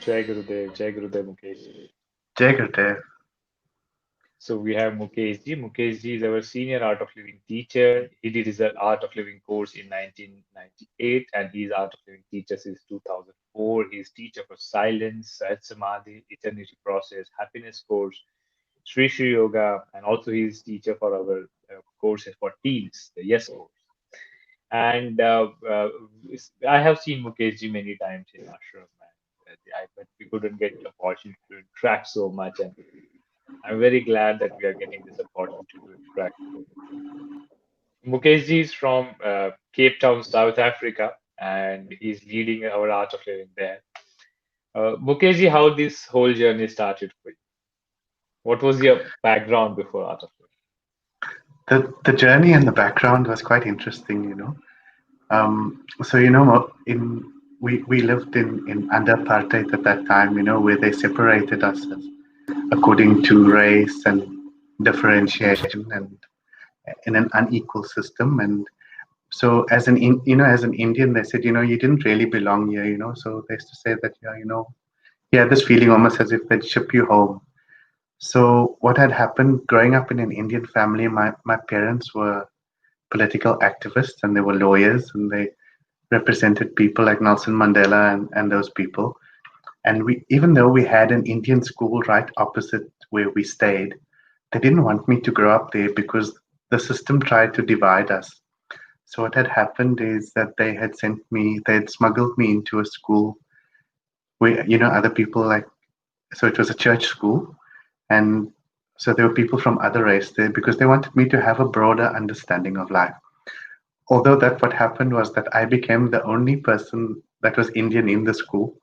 Jai Gurudev Mukesh. Jai Gurudev. So we have Mukeshji. Mukeshji is our senior Art of Living teacher. He did his Art of Living course in 1998, and his Art of Living teacher since 2004. He is teacher for Silence, Sahaj Samadhi, Eternity Process, Happiness course, Sri Sri Yoga, and also he is teacher for our courses for teens, the Yes course. And I have seen Mukeshji many times in ashram, and but we couldn't get the opportunity to interact so much. And I'm very glad that we are getting this opportunity to interact today. Mukeshji is from Cape Town, South Africa, and he's leading our art of living there. Mukeshji, how this whole journey started for you? What was your background before art of The journey and the background was quite interesting. So in we lived in under apartheid at that time, where they separated us according to race and differentiation and in an unequal system. And so as an Indian, they said, you didn't really belong here. So they used to say that, yeah, you had this feeling almost as if they'd ship you home. So what had happened growing up in an Indian family, my parents were political activists and they were lawyers and they represented people like Nelson Mandela and those people. And we, even though we had an Indian school right opposite where we stayed, they didn't want me to grow up there because the system tried to divide us. So what had happened is that they had smuggled me into a school where, other people like, so it was a church school. And so there were people from other race there because they wanted me to have a broader understanding of life. Although that what happened was that I became the only person that was Indian in the school.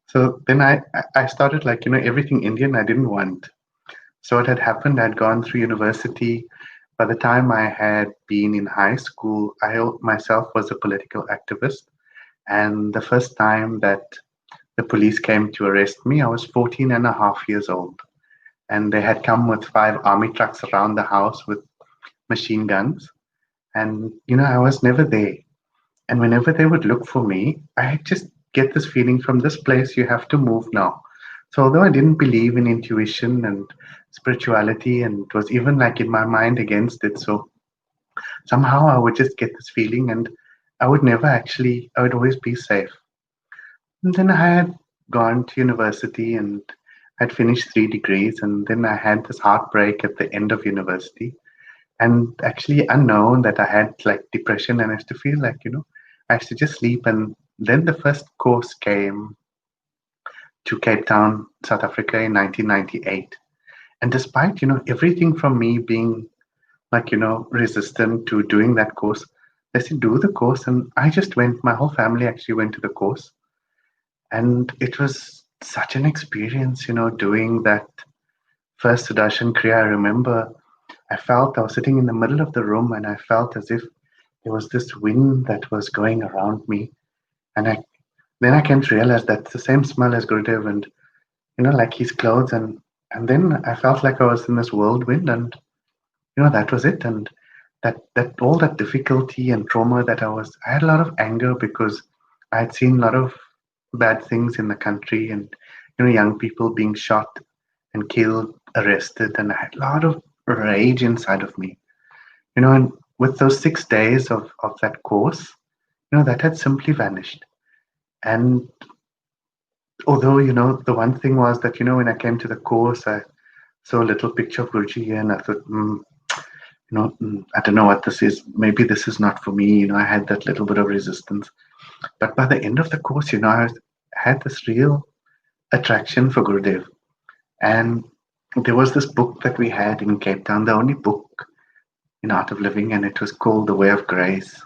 So then I started like, everything Indian I didn't want. So what had happened, I'd gone through university. By the time I had been in high school, I myself was a political activist. And the first time that the police came to arrest me, I was 14 and a half years old. And they had come with 5 army trucks around the house with machine guns. And, I was never there. And whenever they would look for me, I just get this feeling from this place, you have to move now. So although I didn't believe in intuition and spirituality, and it was even like in my mind against it, so somehow I would just get this feeling and I would always be safe. And then I had gone to university and I'd finished 3 degrees, and then I had this heartbreak at the end of university. And actually, unknown that I had like depression, and I used to feel like, I used to just sleep. And then the first course came to Cape Town, South Africa in 1998. And despite, everything from me being like, resistant to doing that course, they said, do the course. And I just went, my whole family actually went to the course. And it was such an experience, doing that first Sudarshan Kriya. I remember I was sitting in the middle of the room and I felt as if there was this wind that was going around me. And then I came to realize that's the same smell as Gurudev and, like his clothes. And then I felt like I was in this whirlwind and, that was it. And that all that difficulty and trauma I had a lot of anger because I had seen a lot of bad things in the country and, young people being shot and killed, arrested. And I had a lot of rage inside of me, and with those 6 days of that course, that had simply vanished. And although, the one thing was that, when I came to the course, I saw a little picture of Guruji and I thought, I don't know what this is. Maybe this is not for me. I had that little bit of resistance. But by the end of the course, I had this real attraction for Gurudev. And there was this book that we had in Cape Town, the only book in Art of Living, and it was called The Way of Grace.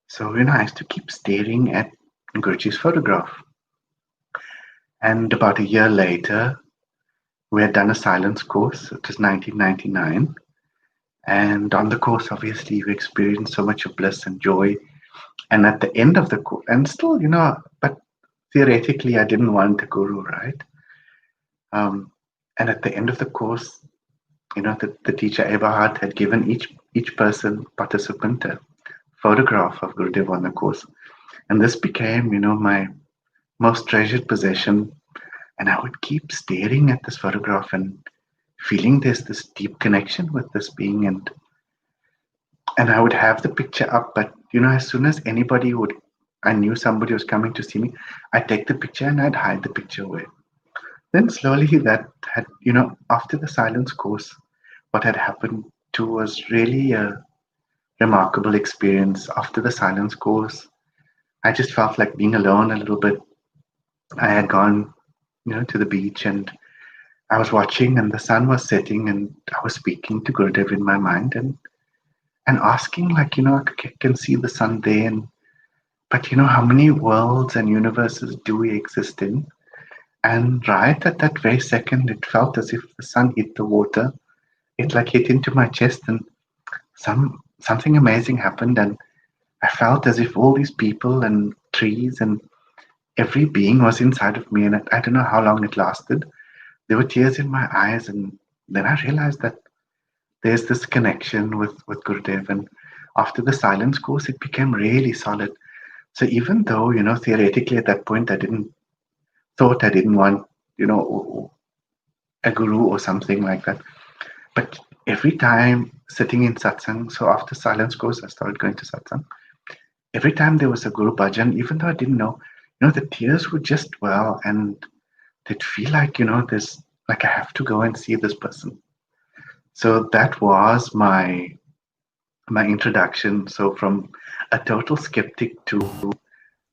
So, I used to keep staring at Guruji's photograph. And about a year later, we had done a silence course. It was 1999. And on the course, obviously, we experienced so much of bliss and joy. And at the end of the course, and still, but theoretically, I didn't want a guru, right? And at the end of the course, the teacher Eberhard had given each participant a photograph of Gurudev on the course. And this became, my most treasured possession. And I would keep staring at this photograph and feeling there's this deep connection with this being. And I would have the picture up, but as soon as I knew somebody was coming to see me, I'd take the picture and I'd hide the picture away. Then slowly that had, after the silence course, what had happened too was really a remarkable experience. After the silence course, I just felt like being alone a little bit. I had gone, to the beach, and I was watching, and the sun was setting, and I was speaking to Gurudev in my mind, and asking, like, I can see the sun there, but how many worlds and universes do we exist in? And right at that very second, it felt as if the sun hit the water. It like hit into my chest, and something amazing happened, and I felt as if all these people and trees and every being was inside of me, and I don't know how long it lasted. There were tears in my eyes, and then I realized that there's this connection with Gurudev. And after the silence course, it became really solid. So even though, theoretically at that point, I didn't want, a guru or something like that. But every time sitting in satsang, so after silence course, I started going to satsang. Every time there was a guru bhajan, even though I didn't know, the tears would just well, and they'd feel like, there's like I have to go and see this person. So that was my introduction. So from a total skeptic to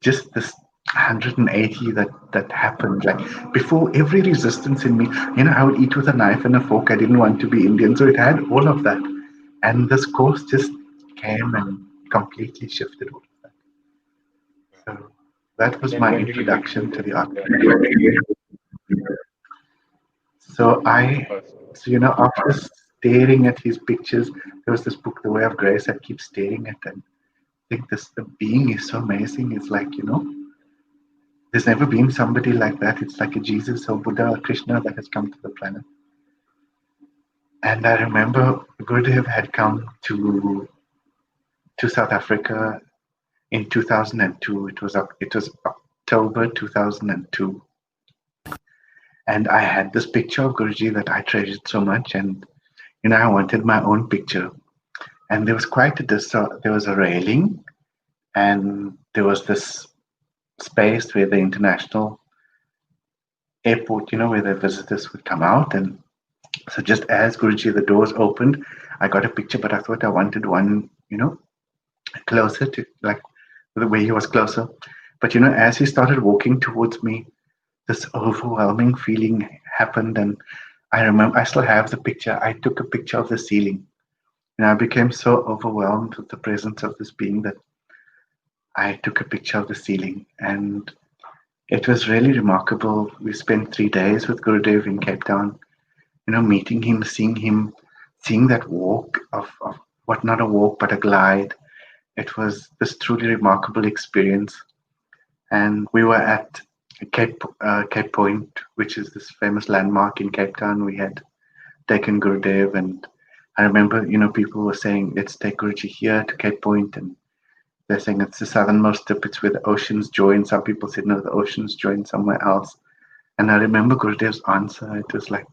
just this 180 that happened. Like before every resistance in me, I would eat with a knife and a fork. I didn't want to be Indian, so it had all of that. And this course just came and completely shifted all of that. So that And was then my when did you meet introduction to Gurudev? the art. When? So I, Oh, sorry. so after staring at his pictures, there was this book, The Way of Grace. I keep staring at, and I think the being is so amazing. It's like there's never been somebody like that. It's like a Jesus or Buddha or Krishna that has come to the planet. And I remember Gurudev had come to South Africa in 2002. It was October 2002, and I had this picture of Guruji that I treasured so much, and I wanted my own picture. And there was quite there was a railing, and there was this space where the international airport, where the visitors would come out. And so just as Guruji, the doors opened, I got a picture, but I thought I wanted one, closer to like the way he was closer. But as he started walking towards me, this overwhelming feeling happened. And I remember I still have the picture. I took a picture of the ceiling. I became so overwhelmed with the presence of this being that I took a picture of the ceiling. And it was really remarkable. We spent 3 days with Gurudev in Cape Town, meeting him, seeing that walk of what not a walk, but a glide. It was this truly remarkable experience. And we were at Cape Point, which is this famous landmark in Cape Town. We had taken Gurudev, and I remember, people were saying, let's take Guruji here to Cape Point, and they're saying it's the southernmost tip, it's where the oceans join. Some people said, no, the oceans join somewhere else. And I remember Gurudev's answer. It was like,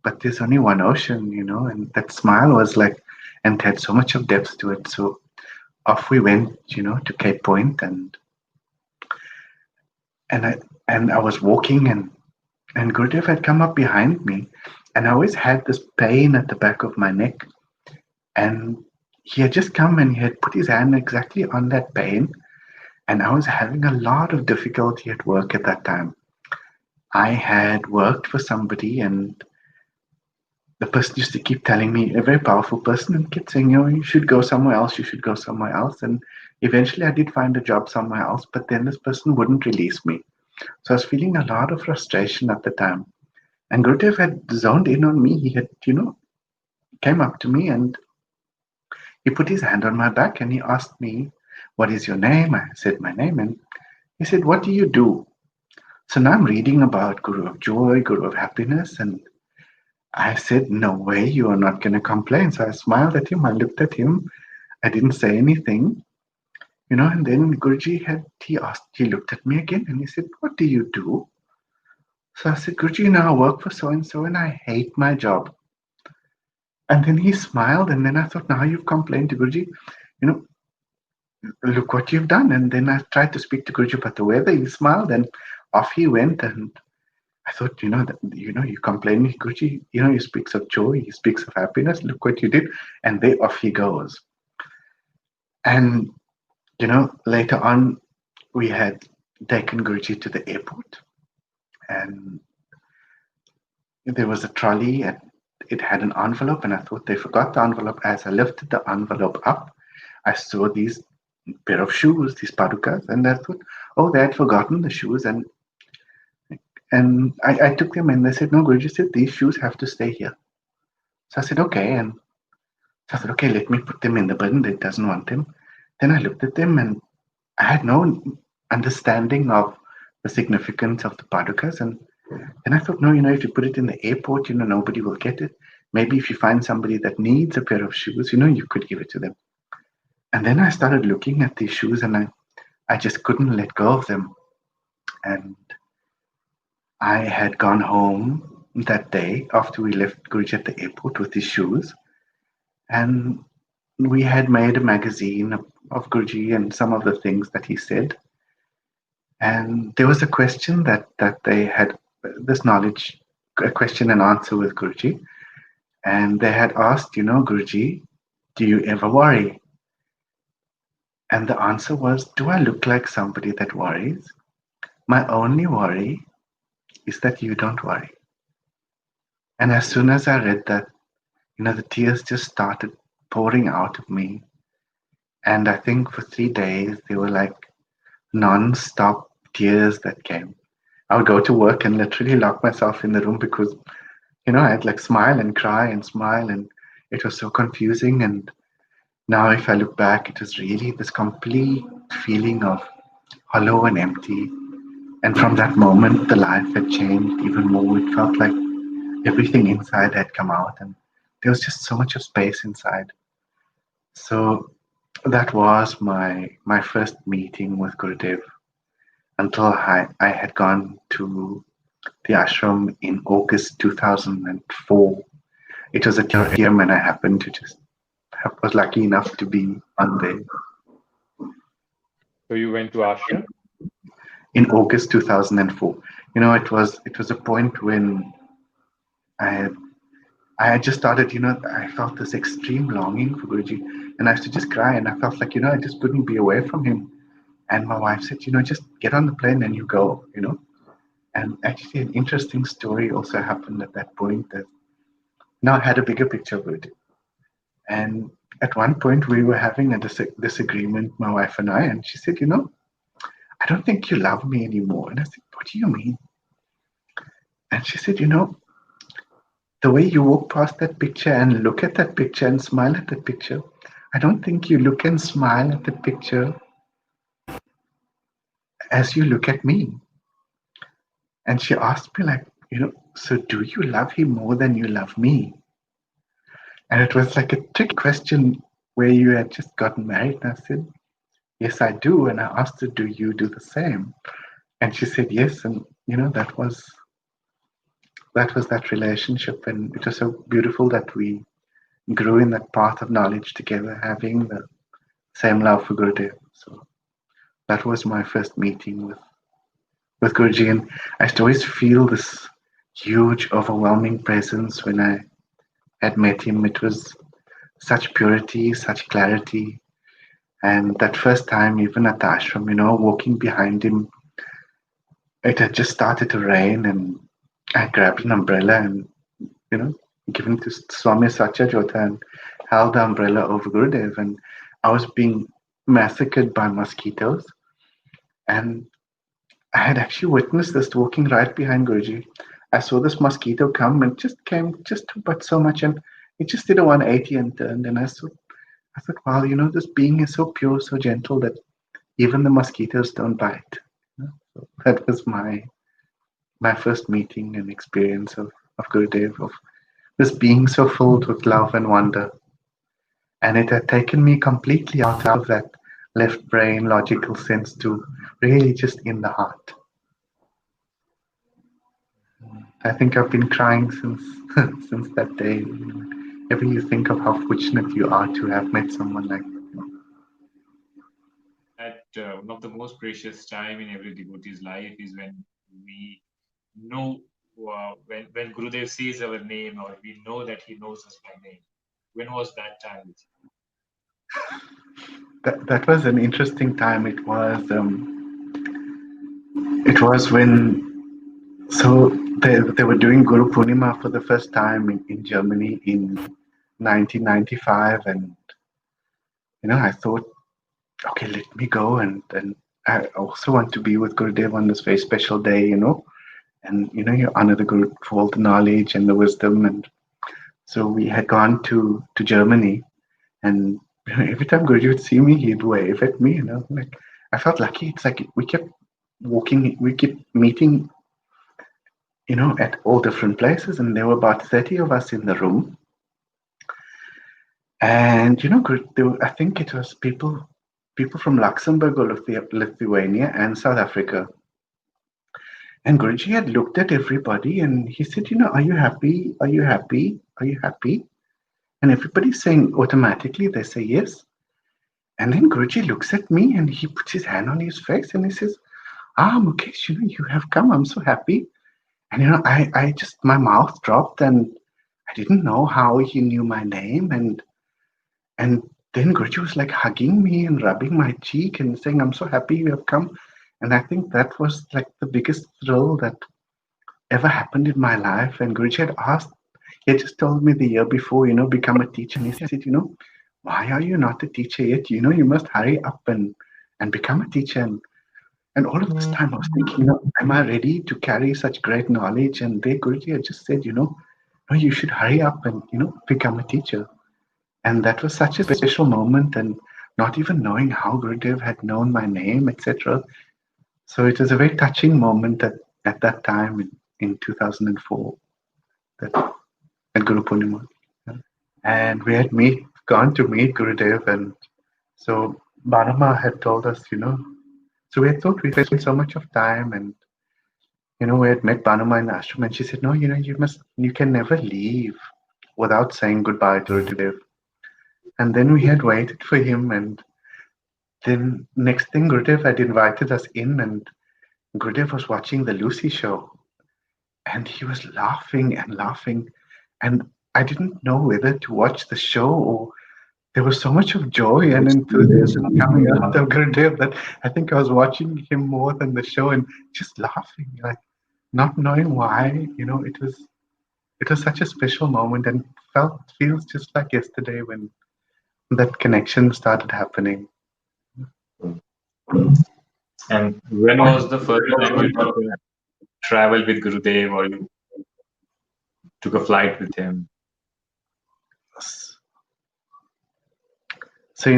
but there's only one ocean, and that smile was like, and had so much of depth to it. So off we went, to Cape Point, and I was walking, and Gurudev had come up behind me, and I always had this pain at the back of my neck, and he had just come and he had put his hand exactly on that pain, and I was having a lot of difficulty at work at that time. I had worked for somebody, and the person used to keep telling me, a very powerful person, and kept saying, you should go somewhere else, you should go somewhere else. And eventually I did find a job somewhere else, but then this person wouldn't release me. So I was feeling a lot of frustration at the time. And Gurudev had zoned in on me. He had, came up to me and he put his hand on my back and he asked me, what is your name? I said my name, and he said, what do you do? So now I'm reading about Guru of Joy, Guru of Happiness, and I said, no way, you are not going to complain. So I smiled at him, I looked at him, I didn't say anything, and then Guruji he looked at me again and he said, what do you do? So I said, Guruji, I work for so and so and I hate my job. And then he smiled, and then I thought, now you've complained to Guruji, you know, look what you've done. And then I tried to speak to Guruji about the weather. He smiled, and off he went. And I thought, you complain, Guruji, he speaks of joy, he speaks of happiness. Look what you did, and there off he goes. And later on, we had taken Guruji to the airport, and there was a trolley, and it had an envelope, and I thought they forgot the envelope. As I lifted the envelope up, I saw these pair of shoes, these padukas, and I thought, oh, they had forgotten the shoes, and I took them, and they said, no, Guruji said these shoes have to stay here. So I said, okay, and so I said, okay, let me put them in the bin. It doesn't want them. Then I looked at them, and I had no understanding of the significance of the padukas, and I thought, no, if you put it in the airport, nobody will get it. Maybe if you find somebody that needs a pair of shoes, you could give it to them. And then I started looking at these shoes, and I just couldn't let go of them. And I had gone home that day after we left Guruji at the airport with these shoes, and we had made a magazine of Guruji and some of the things that he said. And there was a question that they had this knowledge, a question and answer with Guruji. And they had asked, Guruji, do you ever worry? And the answer was, do I look like somebody that worries? My only worry is that you don't worry. And as soon as I read that, the tears just started pouring out of me. And I think for 3 days, they were like non-stop tears that came. I would go to work and literally lock myself in the room because, I'd like smile and cry and smile, and it was so confusing. And now, if I look back, it was really this complete feeling of hollow and empty. And from that moment, the life had changed even more. It felt like everything inside had come out, and there was just so much of space inside. So that was my first meeting with Gurudev until I had gone to the ashram in August 2004. It was a TM, and I happened to was lucky enough to be on there. So you went to ashram? In August 2004. It was a point when I had just started, I felt this extreme longing for Guruji, and I used to just cry, and I felt like, I just couldn't be away from him. And my wife said, just get on the plane and you go, And actually, an interesting story also happened at that point that now I had a bigger picture of it. And at one point, we were having a disagreement, my wife and I, and she said, I don't think you love me anymore. And I said, what do you mean? And she said, the way you walk past that picture and look at that picture and smile at that picture, I don't think you look and smile at the picture as you look at me. And she asked me, like, so do you love him more than you love me? And it was like a trick question where you had just gotten married. And I said, yes, I do. And I asked her, do you do the same? And she said, yes. And, that was that relationship. And it was so beautiful that we grew in that path of knowledge together, having the same love for Gurudev. So that was my first meeting with Guruji. And I used to always feel this huge, overwhelming presence when I had met him. It was such purity, such clarity. And that first time, even at the ashram, walking behind him, it had just started to rain, and I grabbed an umbrella and, given to Swami Satyajota and held the umbrella over Gurudev. And I was being massacred by mosquitoes. And I had actually witnessed this walking right behind Guruji. I saw this mosquito come and just came just but so much, and it just did a 180 and turned. And I thought, wow, this being is so pure, so gentle that even the mosquitoes don't bite. So that was my first meeting and experience of Gurudev, of this being so filled with love and wonder. And it had taken me completely out of that left brain logical sense to really just in the heart. I think I've been crying since since that day. Whenever you think of how fortunate you are to have met someone like That one of the most precious time in every devotee's life is when we know when Gurudev says our name or we know that he knows us by name. When was that time with that. That was an interesting time. It was when so they were doing Guru Purnima for the first time in Germany in 1995, and I thought, okay, let me go, and I also want to be with Gurudev on this very special day, and you honor the Guru for all the knowledge and the wisdom, and so we had gone to Germany, and every time Guruji would see me, he'd wave at me, like I felt lucky. It's like we kept walking, we kept meeting, at all different places, and there were about 30 of us in the room, and I think it was people from Luxembourg or Lithuania and South Africa. And Guruji had looked at everybody and he said, are you happy? Are you happy? Are you happy? And everybody's saying automatically, they say yes. And then Guruji looks at me and he puts his hand on his face and he says, Mukesh, you have come. I'm so happy. And, I just, my mouth dropped and I didn't know how he knew my name. And then Guruji was like hugging me and rubbing my cheek and saying, I'm so happy you have come. And I think that was like the biggest thrill that ever happened in my life. And Guruji had asked, he had just told me the year before, become a teacher. And he said, why are you not a teacher yet? You must hurry up and become a teacher. And all of this time I was thinking, am I ready to carry such great knowledge? And there Guruji had just said, no, you should hurry up and, become a teacher. And that was such a special moment, and not even knowing how Gurudev had known my name, etc. So it was a very touching moment at that time in 2004, that at Guru Purnima. And we had gone to meet Gurudev, and so Banama had told us, so we had thought we spent so much of time, and we had met Banama in the ashram, and she said, no, you can never leave without saying goodbye to Gurudev. And then we had waited for him, and then next thing Gurudev had invited us in, and Gurudev was watching the Lucy show, and he was laughing and laughing, and I didn't know whether to watch the show or there was so much of joy and enthusiasm coming out of Gurudev that I think I was watching him more than the show and just laughing, like not knowing why. It was such a special moment and feels just like yesterday when that connection started happening. him? And when was the first time you took a travel with Gurudev or you took a flight with him? So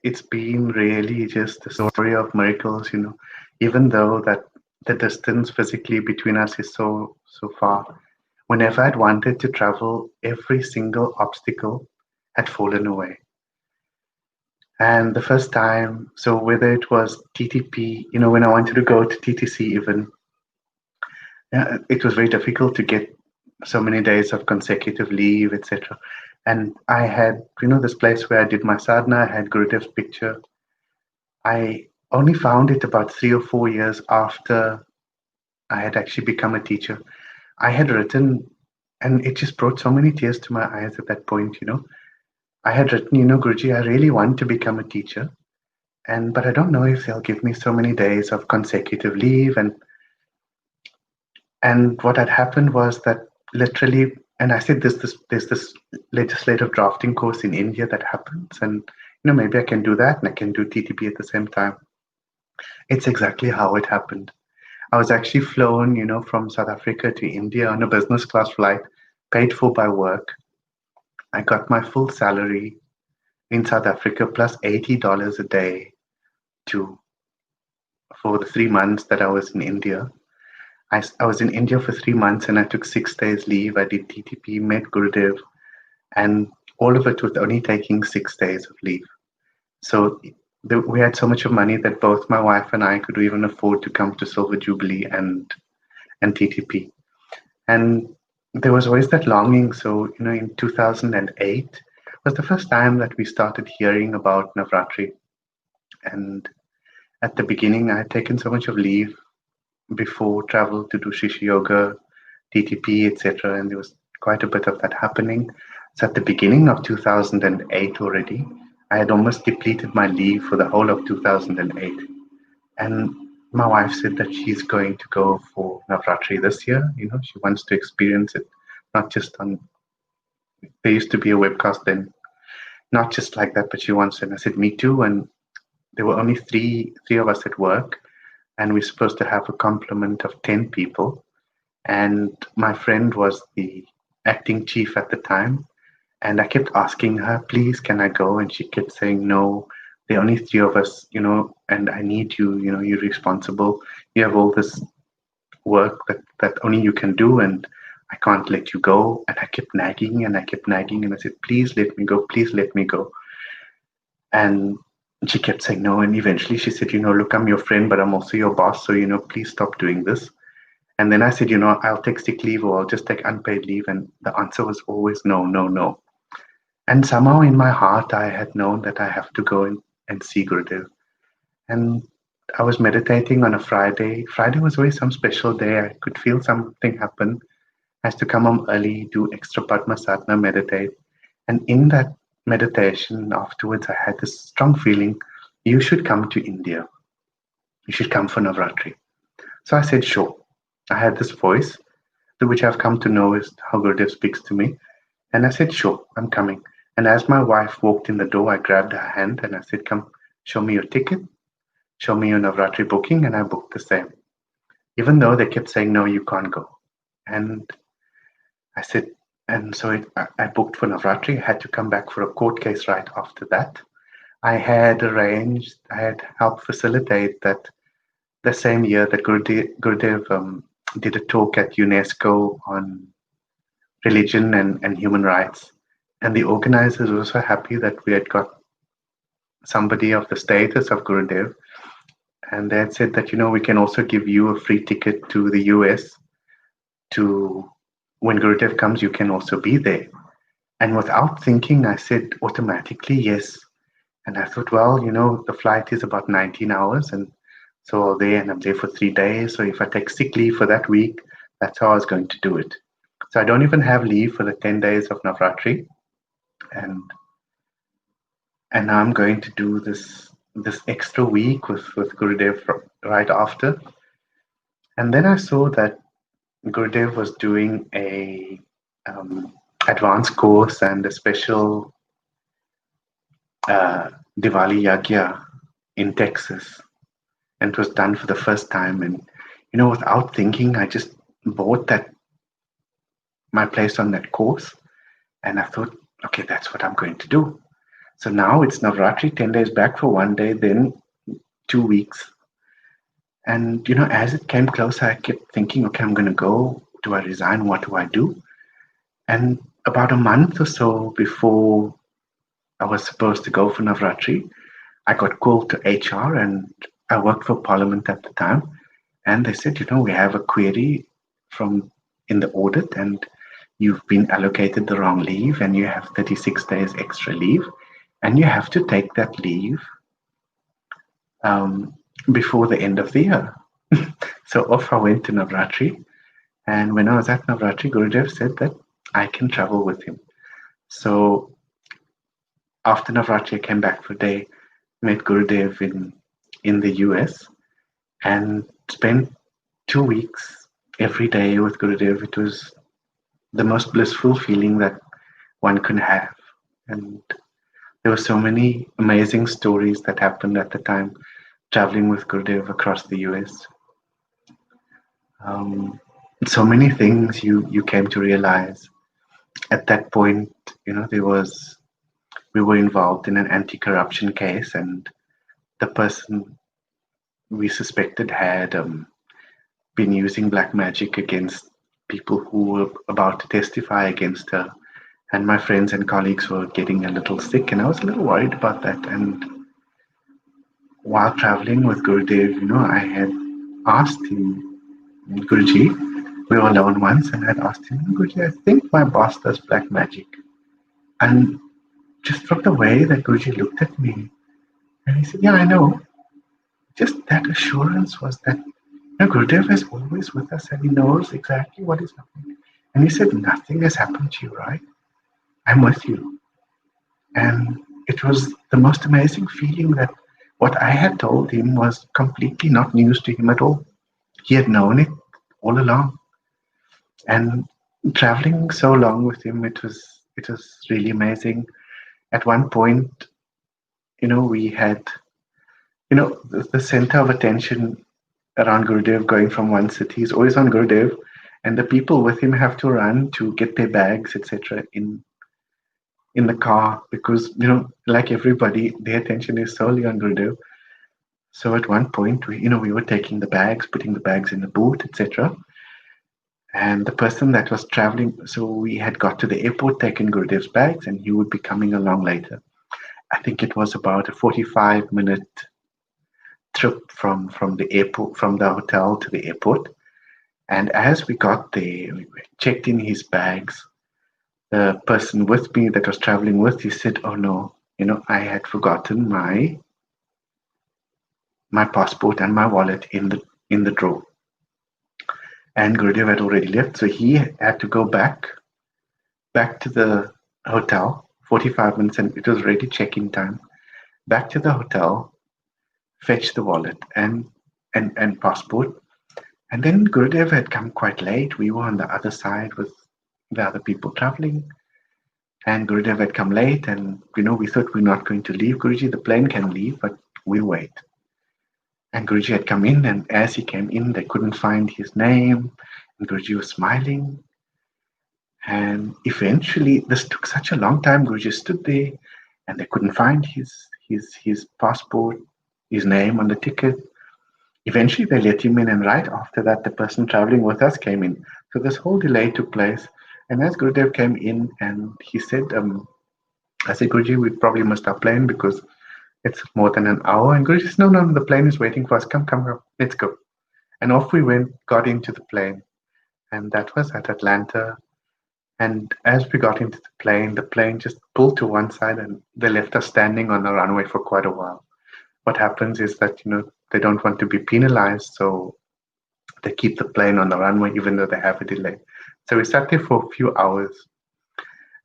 it's been really just a story of miracles. Even though that the distance physically between us is so far. Whenever I'd wanted to travel, every single obstacle had fallen away. And the first time, so whether it was TTP, when I wanted to go to TTC even, it was very difficult to get so many days of consecutive leave, etc. And I had, this place where I did my sadhana, I had Gurudev's picture. I only found it about 3 or 4 years after I had actually become a teacher. I had written, and it just brought so many tears to my eyes at that point, I had written, Guruji, I really want to become a teacher, but I don't know if they'll give me so many days of consecutive leave. And what had happened was that literally, and I said there's this legislative drafting course in India that happens, and maybe I can do that and I can do TTP at the same time. It's exactly how it happened. I was actually flown, from South Africa to India on a business class flight, paid for by work. I got my full salary in South Africa plus $80 a day to for the 3 months that I was in India. I was in India for 3 months and I took 6 days leave. I did TTP, met Gurudev, and all of it with only taking 6 days of leave. So we had so much of money that both my wife and I could even afford to come to Silver Jubilee and TTP. And there was always that longing. So, in 2008 was the first time that we started hearing about Navratri. And at the beginning, I had taken so much of leave before travel to do Shishi Yoga, TTP, etc. And there was quite a bit of that happening. So at the beginning of 2008 already, I had almost depleted my leave for the whole of 2008. And my wife said that she's going to go for Navratri this year. She wants to experience it, not just on, there used to be a webcast then, not just like that, but she wants it. And I said, me too. And there were only three of us at work, and we're supposed to have a complement of 10 people. And my friend was the acting chief at the time. And I kept asking her, please, can I go? And she kept saying, no, there are only three of us, and I need you, you're responsible. You have all this work that only you can do, and I can't let you go. And I kept nagging and I kept nagging, and I said, please let me go, please let me go. And she kept saying no. And eventually she said, look, I'm your friend, but I'm also your boss. So, please stop doing this. And then I said, I'll take sick leave or I'll just take unpaid leave. And the answer was always no, no, no. And somehow in my heart, I had known that I have to go and see Gurudev. And I was meditating on a Friday. Friday was always some special day. I could feel something happen. I had to come home early, do extra Padma Sadhana, meditate. And in that meditation afterwards, I had this strong feeling, you should come to India. You should come for Navratri. So I said, sure. I had this voice, which I've come to know is how Gurudev speaks to me. And I said, sure, I'm coming. And as my wife walked in the door, I grabbed her hand and I said, come, show me your ticket, show me your Navratri booking. And I booked the same, even though they kept saying, no, you can't go. And I said, and so I booked for Navratri. I had to come back for a court case right after that. I had helped facilitate that the same year that Gurudev did a talk at UNESCO on religion and human rights. And the organizers were so happy that we had got somebody of the status of Gurudev. And they had said that, we can also give you a free ticket to the US to, when Gurudev comes, you can also be there. And without thinking, I said automatically yes. And I thought, well, the flight is about 19 hours. And so I'll there and I'm there for 3 days. So if I take sick leave for that week, that's how I was going to do it. So I don't even have leave for the 10 days of Navratri. And now I'm going to do this extra week with Gurudev right after. And then I saw that Gurudev was doing a advanced course and a special Diwali Yagya in Texas. And it was done for the first time. And, without thinking, I just bought my place on that course. And I thought, okay, that's what I'm going to do. So now it's Navratri, 10 days back for 1 day, then 2 weeks. And, as it came closer, I kept thinking, okay, I'm going to go. Do I resign? What do I do? And about a month or so before I was supposed to go for Navratri, I got called to HR, and I worked for Parliament at the time. And they said, we have a query in the audit, and you've been allocated the wrong leave, and you have 36 days extra leave, and you have to take that leave before the end of the year. So off I went to Navratri. And when I was at Navratri, Gurudev said that I can travel with him. So after Navratri, I came back for a day, met Gurudev in the US, and spent 2 weeks every day with Gurudev. It was the most blissful feeling that one can have. And there were so many amazing stories that happened at the time, traveling with Gurudev across the US. So many things you came to realize. At that point, we were involved in an anti-corruption case, and the person we suspected had been using black magic against people who were about to testify against her. And my friends and colleagues were getting a little sick, and I was a little worried about that. And while traveling with Gurudev, I had asked him, Guruji, we were alone once, and I'd asked him, Guruji, I think my boss does black magic. And just from the way that Guruji looked at me, and he said, yeah, I know. Just that assurance was that Gurudev is always with us and he knows exactly what is happening. And he said, nothing has happened to you, right? I'm with you. And it was the most amazing feeling that what I had told him was completely not news to him at all. He had known it all along. And traveling so long with him, it was really amazing. At one point, we had, the center of attention around Gurudev going from one city is always on Gurudev, and the people with him have to run to get their bags, etc., in the car because like everybody, their attention is solely on Gurudev. So at one point, we were taking the bags, putting the bags in the boot, etc. And the person that was traveling, so we had got to the airport, taken Gurudev's bags, and he would be coming along later. I think it was about a 45-minute trip from the airport, from the hotel to the airport. And as we got there, we checked in his bags. The person with me that was traveling with, he said, "Oh no, I had forgotten my passport and my wallet in the drawer." And Gurudev had already left, so he had to go back to the hotel. 45 minutes, and it was already check-in time. Back to the hotel, fetch the wallet and passport. And then Gurudev had come quite late. We were on the other side with the other people traveling. And Gurudev had come late, and we thought we're not going to leave. Guruji, the plane can leave, but we'll wait. And Guruji had come in, and as he came in, they couldn't find his name. And Guruji was smiling. And eventually, this took such a long time. Guruji stood there, and they couldn't find his passport, his name on the ticket. Eventually, they let him in, and right after that, the person traveling with us came in. So this whole delay took place. And as Gurudev came in, and he said, I said, Guruji, we probably missed our plane because it's more than an hour. And Guruji said, no, the plane is waiting for us. Come, let's go. And off we went, got into the plane. And that was at Atlanta. And as we got into the plane just pulled to one side and they left us standing on the runway for quite a while. What happens is that, they don't want to be penalized, so they keep the plane on the runway even though they have a delay. So we sat there for a few hours.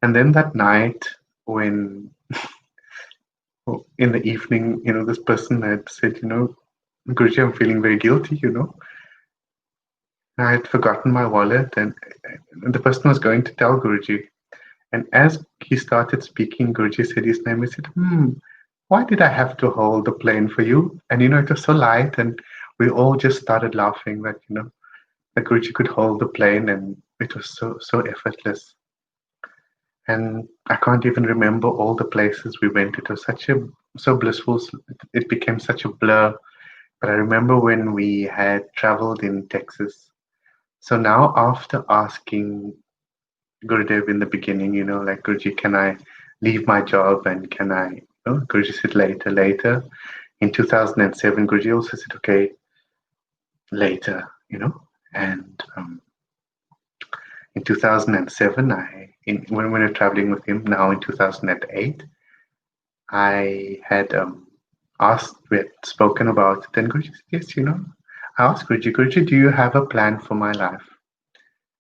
And then that night, when in the evening, this person had said, Guruji, I'm feeling very guilty, I had forgotten my wallet, and the person was going to tell Guruji. And as he started speaking, Guruji said his name. He said, why did I have to hold the plane for you? And, it was so light, and we all just started laughing that, that Guruji could hold the plane, and it was so effortless. And I can't even remember all the places we went. It was so blissful. It became such a blur. But I remember when we had traveled in Texas. So now after asking Gurudev in the beginning, like, Guruji, can I leave my job and can I, Guruji said later. In 2007, Guruji also said, okay, later, and in 2007, when we were traveling with him, now in 2008, I had we had spoken about it, and Guruji said, yes, I asked Guruji, do you have a plan for my life?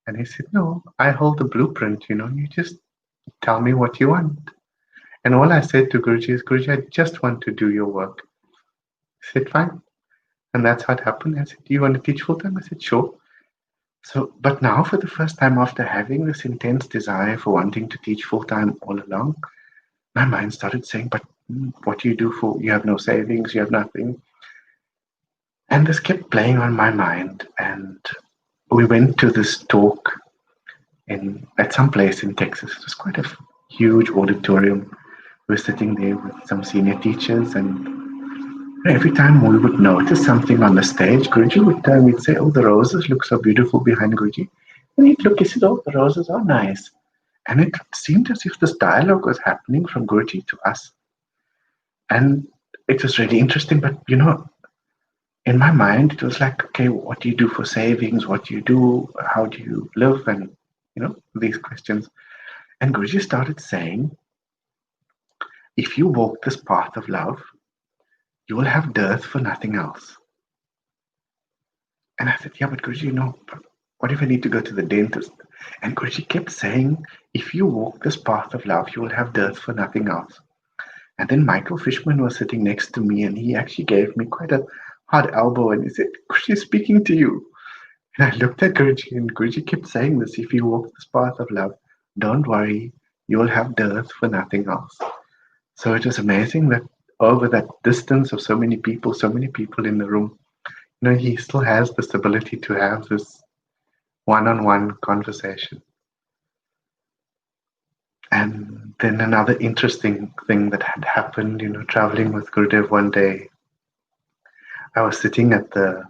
And he said, no, I hold the blueprint, you just tell me what you want. And all I said to Guruji is, Guruji, I just want to do your work. He said, fine. And that's how it happened. I said, do you want to teach full time? I said, sure. So, but now for the first time, after having this intense desire for wanting to teach full time all along, my mind started saying, but what do you do you have no savings, you have nothing. And this kept playing on my mind. And we went to this talk at some place in Texas. It was quite a huge auditorium. We were sitting there with some senior teachers, and every time we would notice something on the stage, Guruji would turn, we'd say, oh, the roses look so beautiful behind Guruji. And he'd look, he said, oh, the roses are nice. And it seemed as if this dialogue was happening from Guruji to us. And it was really interesting, but in my mind, it was like, okay, what do you do for savings? What do you do? How do you live? And, these questions. And Guruji started saying, if you walk this path of love, you will have dearth for nothing else. And I said, yeah, but Guruji, but what if I need to go to the dentist? And Guruji kept saying, if you walk this path of love, you will have dearth for nothing else. And then Michael Fishman was sitting next to me, and he actually gave me quite a hard elbow, and he said, Guruji is speaking to you. And I looked at Guruji, and Guruji kept saying this, if you walk this path of love, don't worry, you will have dearth for nothing else. So it was amazing that over that distance of so many people in the room, he still has this ability to have this one-on-one conversation. And then another interesting thing that had happened, traveling with Gurudev one day, I was sitting I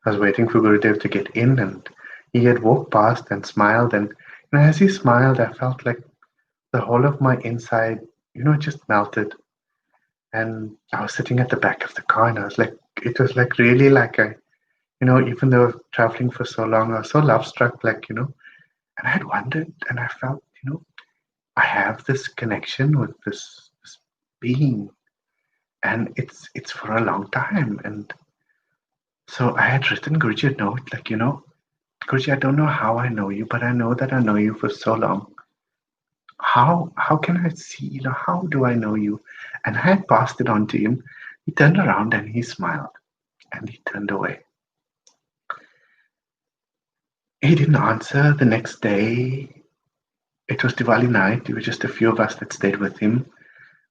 was waiting for Gurudev to get in, and he had walked past and smiled. And as he smiled, I felt like the whole of my inside, just melted. And I was sitting at the back of the car, and it was like really like even though traveling for so long, I was so love struck, and I had wondered, and I felt, I have this connection with this being, and it's for a long time. And so I had written Guruji a note, like, Guruji, I don't know how I know you, but I know that I know you for so long. How can I see, how do I know you? And I had passed it on to him. He turned around and he smiled, and he turned away. He didn't answer the next day. It was Diwali night. There were just a few of us that stayed with him.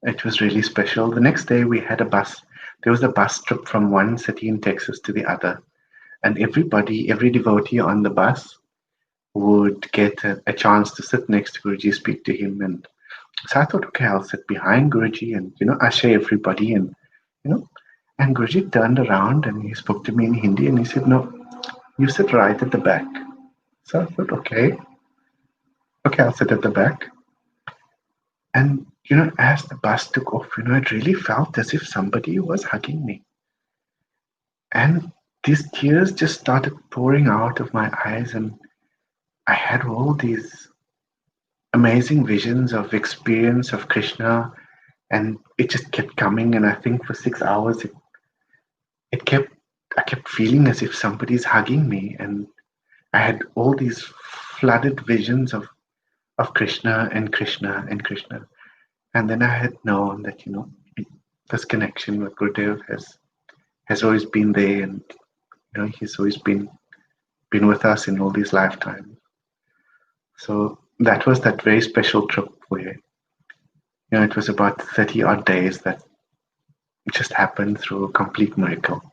It was really special. The next day we had a bus. There was a bus trip from one city in Texas to the other. And every devotee on the bus would get a chance to sit next to Guruji, speak to him. And so I thought, okay, I'll sit behind Guruji and, usher everybody. And, and Guruji turned around and he spoke to me in Hindi and he said, no, you sit right at the back. So I thought, okay, I'll sit at the back. And, as the bus took off, it really felt as if somebody was hugging me. And these tears just started pouring out of my eyes, and I had all these amazing visions of experience of Krishna, and it just kept coming. And I think for 6 hours, I kept feeling as if somebody's hugging me, and I had all these flooded visions of Krishna and Krishna and Krishna. And then I had known that, this connection with Gurudev has always been there, and, he's always been with us in all these lifetimes. So that was that very special trip where, it was about 30 odd days that just happened through a complete miracle.